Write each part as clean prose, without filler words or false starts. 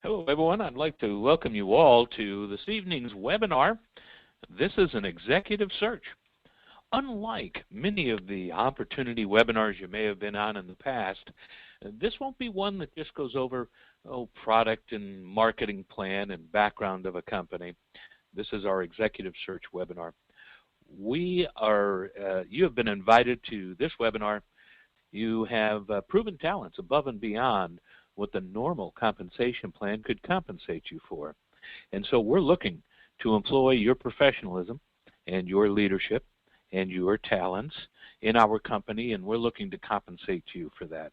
Hello, everyone. I'd like to welcome you all to this evening's webinar. This is an executive search. Unlike many of the opportunity webinars you may have been on in the past, this won't be one that just goes over product and marketing plan and background of a company. This is our executive search webinar. You have been invited to this webinar. You have proven talents above and beyond what the normal compensation plan could compensate you for. And so we're looking to employ your professionalism and your leadership and your talents in our company, and we're looking to compensate you for that.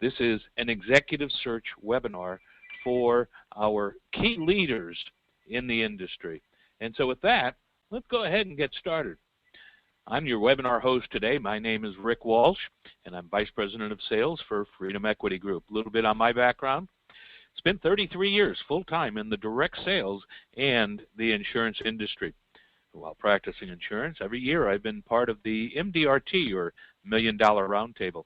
This is an executive search webinar for our key leaders in the industry. And so with that, let's go ahead and get started. I'm your webinar host today. My name is Rick Walsh, and I'm Vice President of Sales for Freedom Equity Group. A little bit on my background. Spent 33 years full-time in the direct sales and the insurance industry. While practicing insurance, every year I've been part of the MDRT, or Million Dollar Roundtable.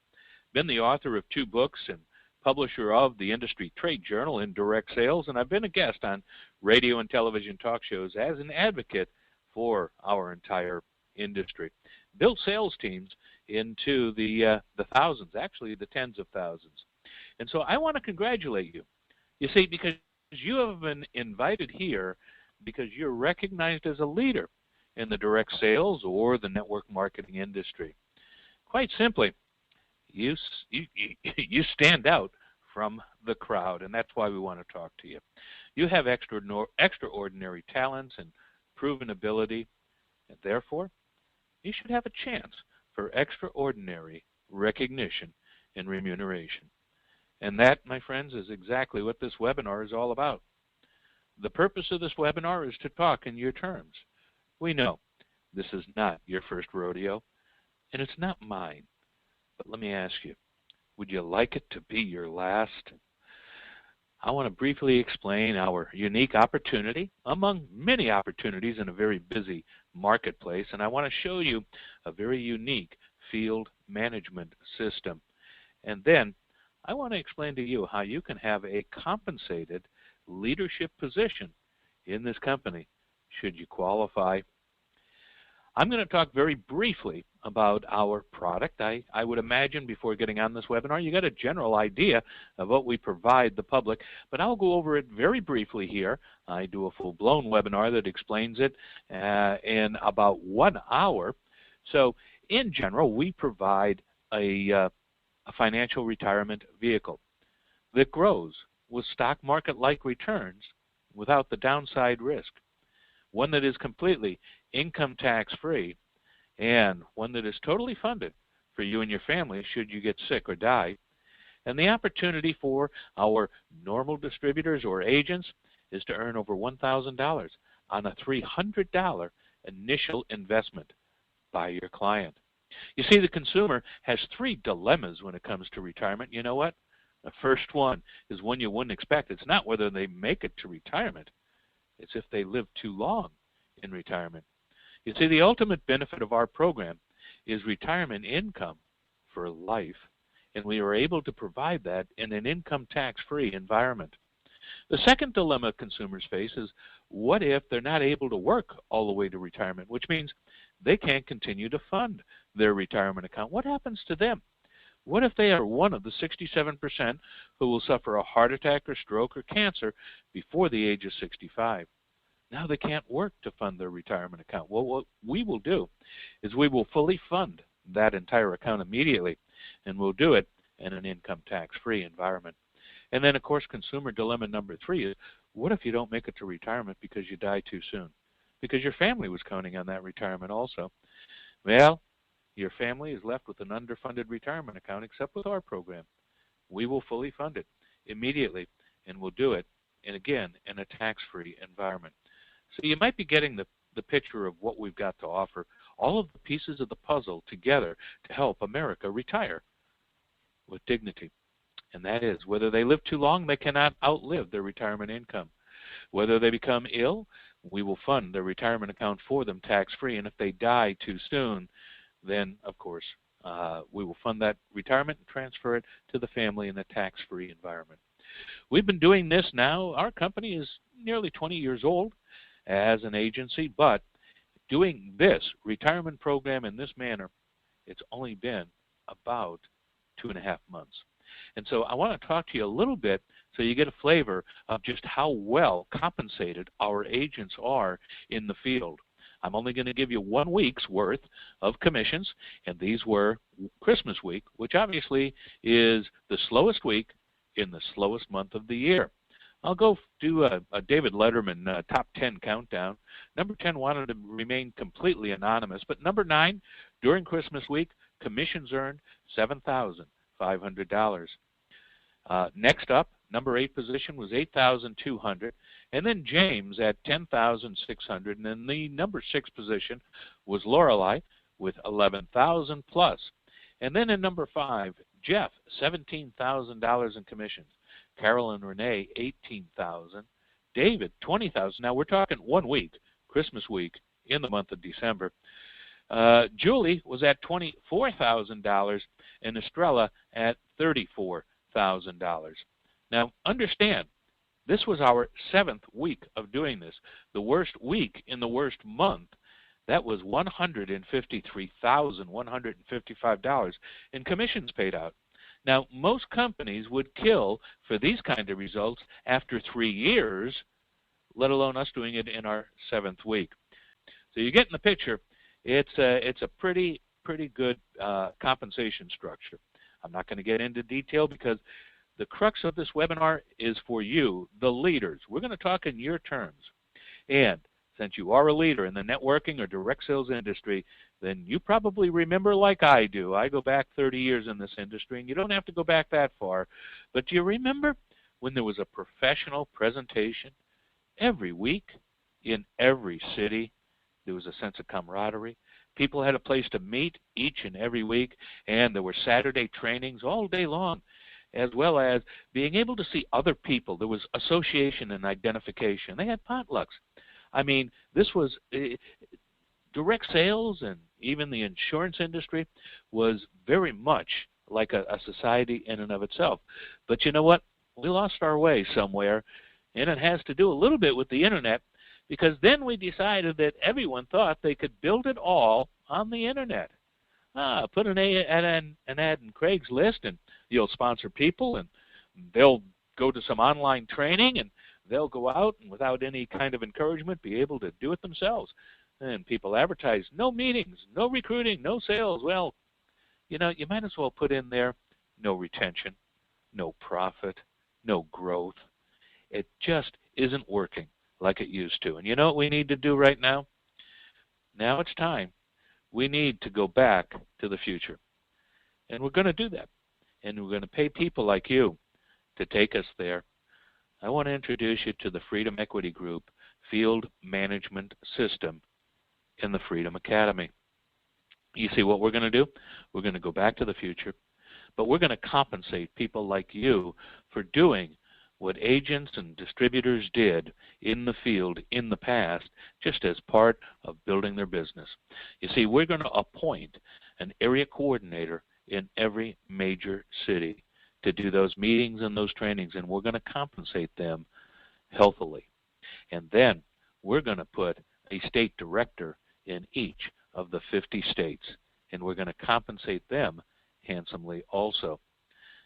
Been the author of 2 books and publisher of the industry trade journal in direct sales, and I've been a guest on radio and television talk shows as an advocate for our entire industry. Built sales teams into the thousands, actually the tens of thousands. And so I want to congratulate you. You see, because you have been invited here because you're recognized as a leader in the direct sales or the network marketing industry. Quite simply, you stand out from the crowd, and that's why we want to talk to you. You have extraordinary talents and proven ability, and therefore, you should have a chance for extraordinary recognition and remuneration. And that, my friends, is exactly what this webinar is all about. The purpose of this webinar is to talk in your terms. We know this is not your first rodeo, and it's not mine. But let me ask you, would you like it to be your last? I want to briefly explain our unique opportunity among many opportunities in a very busy marketplace, and I want to show you a very unique field management system. And then I want to explain to you how you can have a compensated leadership position in this company should you qualify. I'm going to talk very briefly about our product. I would imagine before getting on this webinar, you got a general idea of what we provide the public, but I'll go over it very briefly here. I do a full-blown webinar that explains it in about 1 hour. So in general, we provide a financial retirement vehicle that grows with stock market-like returns without the downside risk, one that is completely income tax-free, and one that is totally funded for you and your family should you get sick or die. And the opportunity for our normal distributors or agents is to earn over $1,000 on a $300 initial investment by your client. You see, the consumer has 3 dilemmas when it comes to retirement. You know what? The first one is one you wouldn't expect. It's not whether they make it to retirement. It's if they live too long in retirement. You see, the ultimate benefit of our program is retirement income for life, and we are able to provide that in an income tax-free environment. The second dilemma consumers face is, what if they're not able to work all the way to retirement, which means they can't continue to fund their retirement account? What happens to them? What if they are one of the 67% who will suffer a heart attack or stroke or cancer before the age of 65? Now they can't work to fund their retirement account. Well, what we will do is we will fully fund that entire account immediately, and we'll do it in an income tax-free environment. And then, of course, consumer dilemma number 3 is, what if you don't make it to retirement because you die too soon? Because your family was counting on that retirement also. Well, your family is left with an underfunded retirement account except with our program. We will fully fund it immediately, and we'll do it, and again, in a tax-free environment. So you might be getting the picture of what we've got to offer, all of the pieces of the puzzle together to help America retire with dignity. And that is, whether they live too long, they cannot outlive their retirement income. Whether they become ill, we will fund their retirement account for them tax-free. And if they die too soon, then, of course, we will fund that retirement and transfer it to the family in a tax-free environment. We've been doing this now. Our company is nearly 20 years old as an agency, but doing this retirement program in this manner, it's only been about 2.5 months. And so I want to talk to you a little bit so you get a flavor of just how well compensated our agents are in the field. I'm only going to give you 1 week's worth of commissions, and these were Christmas week, which obviously is the slowest week in the slowest month of the year. I'll go do a David Letterman top 10 countdown. Number 10 wanted to remain completely anonymous, but number 9, during Christmas week, commissions earned $7,500. Next up, number 8 position was $8,200, and then James at $10,600, and then the number 6 position was Lorelei with $11,000 plus. And then in number 5, Jeff, $17,000 in commissions. Carol and Renee, $18,000. David, $20,000. Now we're talking 1 week, Christmas week, in the month of December. Julie was at $24,000, and Estrella at $34,000. Now understand, this was our 7th week of doing this. The worst week in the worst month, that was $153,155 in commissions paid out. Now, most companies would kill for these kind of results after 3 years, let alone us doing it in our 7th week. So you get in the picture. It's a pretty good compensation structure. I'm not going to get into detail because the crux of this webinar is for you, the leaders. We're going to talk in your terms. And since you are a leader in the networking or direct sales industry, then you probably remember like I do. I go back 30 years in this industry, and you don't have to go back that far. But do you remember when there was a professional presentation every week in every city? There was a sense of camaraderie. People had a place to meet each and every week, and there were Saturday trainings all day long, as well as being able to see other people. There was association and identification. They had potlucks. I mean, this was direct sales, and even the insurance industry was very much like a society in and of itself. But you know what? We lost our way somewhere, and it has to do a little bit with the internet, because then we decided that everyone thought they could build it all on the internet. Put an ad in Craigslist, and you'll sponsor people, and they'll go to some online training, and they'll go out and without any kind of encouragement be able to do it themselves. And people advertise, no meetings, no recruiting, no sales. Well, you know, you might as well put in there no retention, no profit, no growth. It just isn't working like it used to. And you know what we need to do right now? Now it's time. We need to go back to the future. And we're going to do that. And we're going to pay people like you to take us there. I want to introduce you to the Freedom Equity Group Field Management System in the Freedom Academy. You see what we're going to do? We're going to go back to the future, but we're going to compensate people like you for doing what agents and distributors did in the field in the past, just as part of building their business. You see, we're going to appoint an area coordinator in every major city to do those meetings and those trainings, and we're going to compensate them healthily. And then we're going to put a state director in each of the 50 states, and we're going to compensate them handsomely also.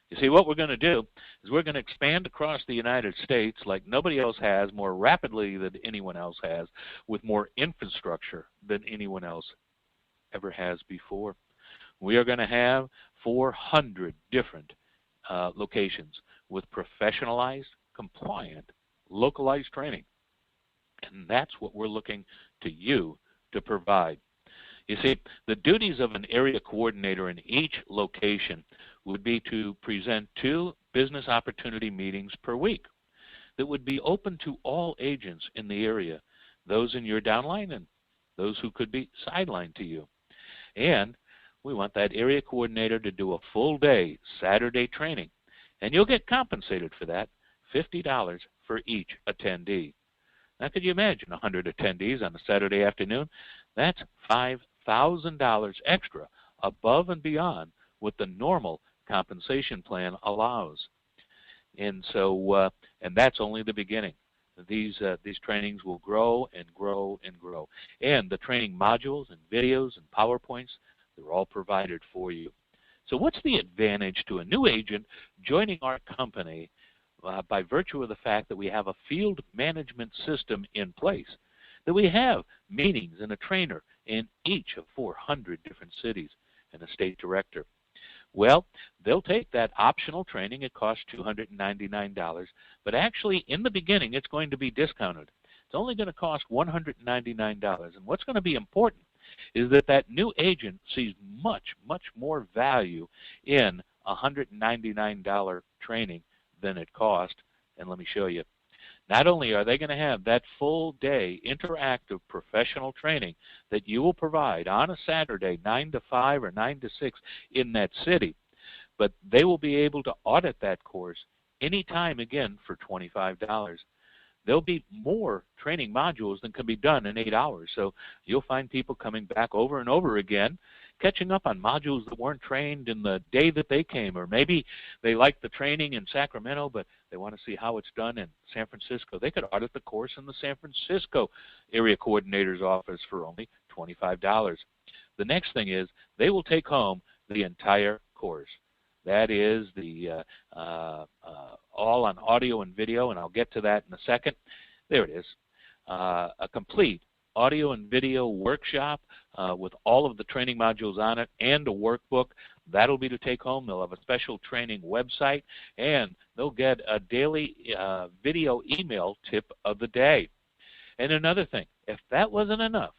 You see, what we're going to do is we're going to expand across the United States like nobody else has, more rapidly than anyone else has, with more infrastructure than anyone else ever has before. We are going to have 400 different locations with professionalized, compliant, localized training. And that's what we're looking to you to provide. You see, the duties of an area coordinator in each location would be to present 2 business opportunity meetings per week that would be open to all agents in the area, those in your downline and those who could be sidelined to you. And we want that area coordinator to do a full day Saturday training, and you'll get compensated for that, $50 for each attendee. Now, could you imagine 100 attendees on a Saturday afternoon? That's $5,000 extra above and beyond what the normal compensation plan allows. And so, and that's only the beginning. These trainings will grow and grow and grow. And the training modules and videos and PowerPoints, they're all provided for you. So what's the advantage to a new agent joining our company by virtue of the fact that we have a field management system in place, that we have meetings and a trainer in each of 400 different cities and a state director? Well, they'll take that optional training. It costs $299, but actually in the beginning it's going to be discounted. It's only going to cost $199. And what's going to be important is that that new agent sees much, much more value in a $199 training than it cost. And let me show you. Not only are they going to have that full day interactive professional training that you will provide on a Saturday 9 to 5 or 9 to 6 in that city, but they will be able to audit that course anytime again for $25. There'll be more training modules than can be done in 8 hours. So you'll find people coming back over and over again, catching up on modules that weren't trained in the day that they came, or maybe they liked the training in Sacramento, but they want to see how it's done in San Francisco. They could audit the course in the San Francisco area coordinator's office for only $25. The next thing is they will take home the entire course. That is the all on audio and video, and I'll get to that in a second. There it is, a complete audio and video workshop with all of the training modules on it and a workbook. That'll be to take home. They'll have a special training website, and they'll get a daily video email tip of the day. And another thing, if that wasn't enough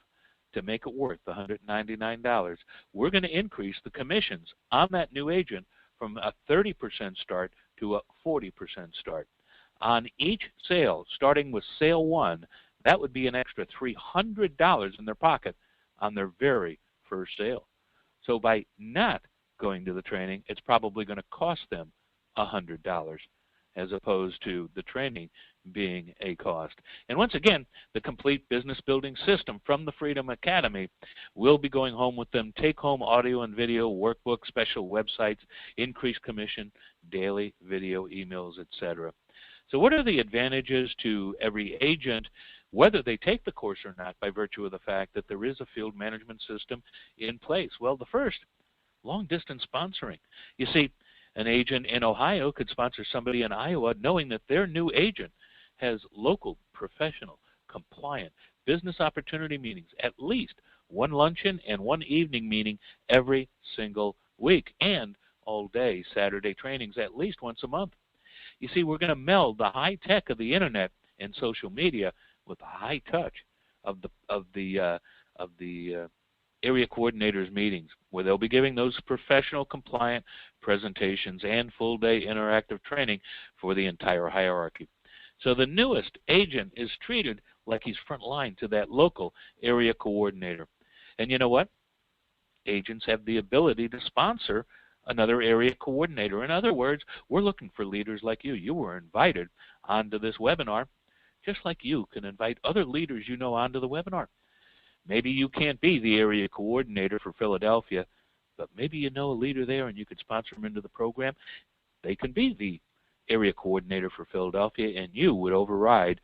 to make it worth the $199, we're going to increase the commissions on that new agent from a 30% start to a 40% start. On each sale, starting with sale 1, that would be an extra $300 in their pocket on their very first sale. So by not going to the training, it's probably going to cost them $100 as opposed to the training being a cost. And once again, the complete business building system from the Freedom Academy will be going home with them. Take home audio and video, workbook, special websites, increased commission, daily video emails, etc. So what are the advantages to every agent, whether they take the course or not, by virtue of the fact that there is a field management system in place? Well, the first, long distance sponsoring. You see, an agent in Ohio could sponsor somebody in Iowa knowing that their new agent has local, professional, compliant business opportunity meetings, at least one luncheon and one evening meeting every single week, and all day Saturday trainings at least once a month. You see, we're going to meld the high tech of the internet and social media with the high touch of the area coordinators meetings, where they'll be giving those professional, compliant presentations and full day interactive training for the entire hierarchy. So the newest agent is treated like he's front line to that local area coordinator. And you know what? Agents have the ability to sponsor another area coordinator. In other words, we're looking for leaders like you. You were invited onto this webinar, just like you can invite other leaders you know onto the webinar. Maybe you can't be the area coordinator for Philadelphia, but maybe you know a leader there and you could sponsor them into the program. They can be the area coordinator for Philadelphia, and you would override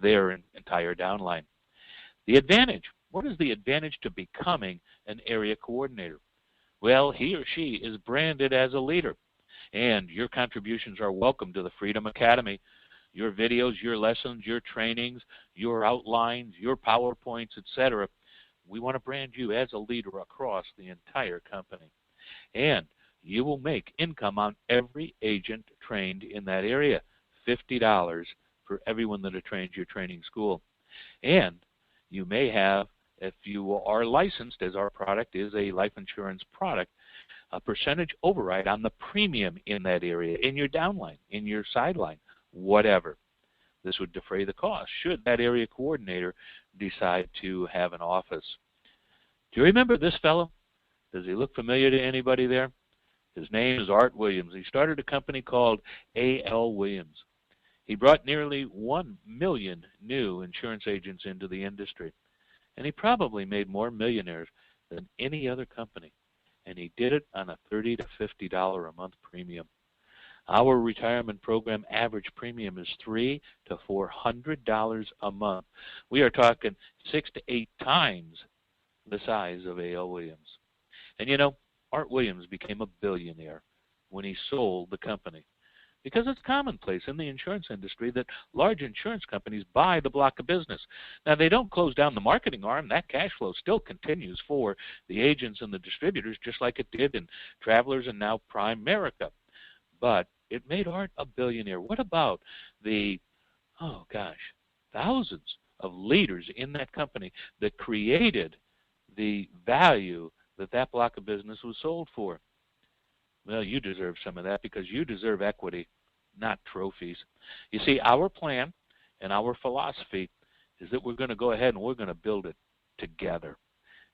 their entire downline. The advantage. What is the advantage to becoming an area coordinator? Well, he or she is branded as a leader, and your contributions are welcome to the Freedom Academy. Your videos, your lessons, your trainings, your outlines, your PowerPoints, etc. We want to brand you as a leader across the entire company. And you will make income on every agent trained in that area, $50 for everyone that attends your training school. And you may have, if you are licensed, as our product is a life insurance product, a percentage override on the premium in that area, in your downline, in your sideline, whatever. This would defray the cost should that area coordinator decide to have an office. Do you remember this fellow? Does he look familiar to anybody there? His name is Art Williams. He started a company called A.L. Williams. He brought nearly 1 million new insurance agents into the industry. And he probably made more millionaires than any other company. And he did it on a $30 to $50 a month premium. Our retirement program average premium is $300 to $400 a month. We are talking 6 to 8 times the size of A.L. Williams. And you know, Art Williams became a billionaire when he sold the company, because it's commonplace in the insurance industry that large insurance companies buy the block of business. Now, they don't close down the marketing arm. That cash flow still continues for the agents and the distributors, just like it did in Travelers and now Primerica. But it made Art a billionaire. What about the, oh gosh, thousands of leaders in that company that created the value that that block of business was sold for? Well, you deserve some of that, because you deserve equity, not trophies. You see, our plan and our philosophy is that we're going to go ahead and we're going to build it together.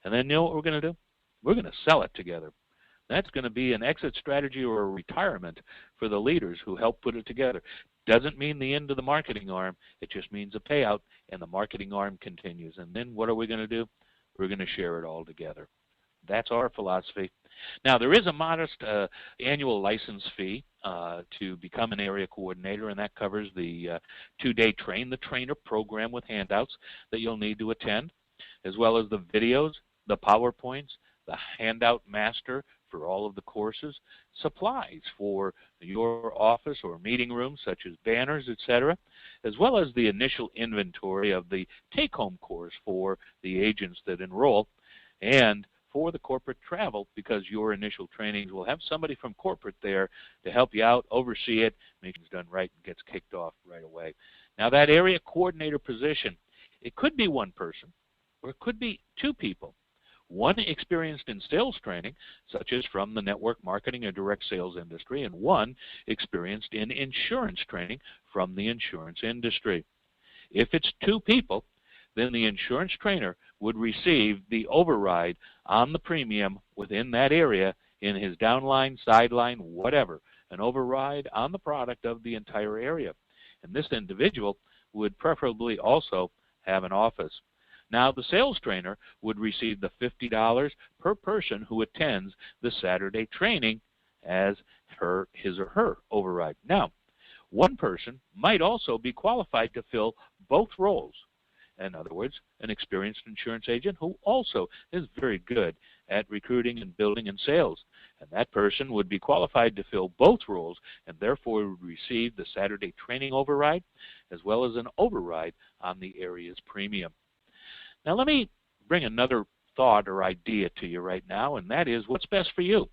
And then you know what we're going to do? We're going to sell it together. That's going to be an exit strategy or a retirement for the leaders who help put it together. Doesn't mean the end of the marketing arm. It just means a payout, and the marketing arm continues. And then what are we going to do? We're going to share it all together. That's our philosophy. Now, there is a modest annual license fee to become an area coordinator, and that covers the 2-day Train the Trainer program with handouts that you'll need to attend, as well as the videos, the PowerPoints, the handout master for all of the courses, supplies for your office or meeting room, such as banners, etc., as well as the initial inventory of the take-home course for the agents that enroll, and for the corporate travel, because your initial trainings will have somebody from corporate there to help you out, oversee it, make it done right, and gets kicked off right away. Now, that area coordinator position, it could be one person, or it could be 2 people. One experienced in sales training, such as from the network marketing or direct sales industry, and one experienced in insurance training from the insurance industry. If it's 2 people, then the insurance trainer would receive the override on the premium within that area in his downline, sideline, whatever, an override on the product of the entire area. And this individual would preferably also have an office. Now, the sales trainer would receive the $50 per person who attends the Saturday training as his or her override. Now, one person might also be qualified to fill both roles. In other words, an experienced insurance agent who also is very good at recruiting and building and sales. And that person would be qualified to fill both roles, and therefore would receive the Saturday training override as well as an override on the area's premium. Now, let me bring another thought or idea to you right now, and that is, what's best for you?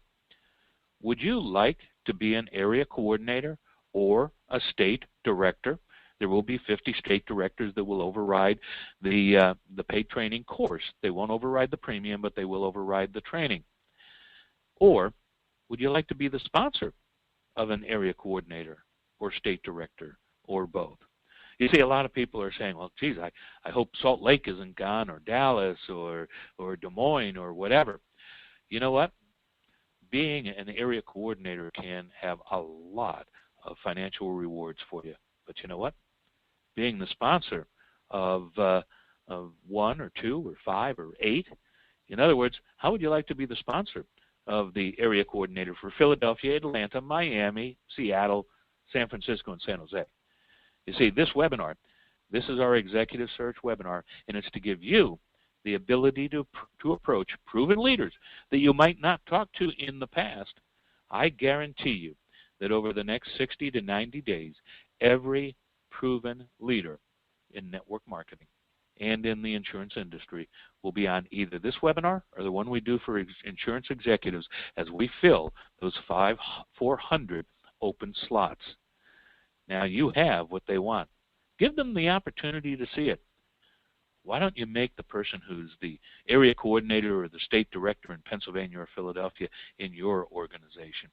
Would you like to be an area coordinator or a state director? There will be 50 state directors that will override the paid training course. They won't override the premium, but they will override the training. Or would you like to be the sponsor of an area coordinator or state director, or both? You see, a lot of people are saying, well, geez, I hope Salt Lake isn't gone, or Dallas, or Des Moines, or whatever. You know what? Being an area coordinator can have a lot of financial rewards for you. But you know what? Being the sponsor of 1 or 2 or 5 or 8, in other words, how would you like to be the sponsor of the area coordinator for Philadelphia, Atlanta, Miami, Seattle, San Francisco, and San Jose? You see, this webinar, this is our executive search webinar, and it's to give you the ability to approach proven leaders that you might not talk to in the past. I guarantee you that over the next 60 to 90 days, every proven leader in network marketing and in the insurance industry will be on either this webinar or the one we do for insurance executives as we fill those 400 open slots. Now, you have what they want. Give them the opportunity to see it. Why don't you make the person who's the area coordinator or the state director in Pennsylvania or Philadelphia in your organization?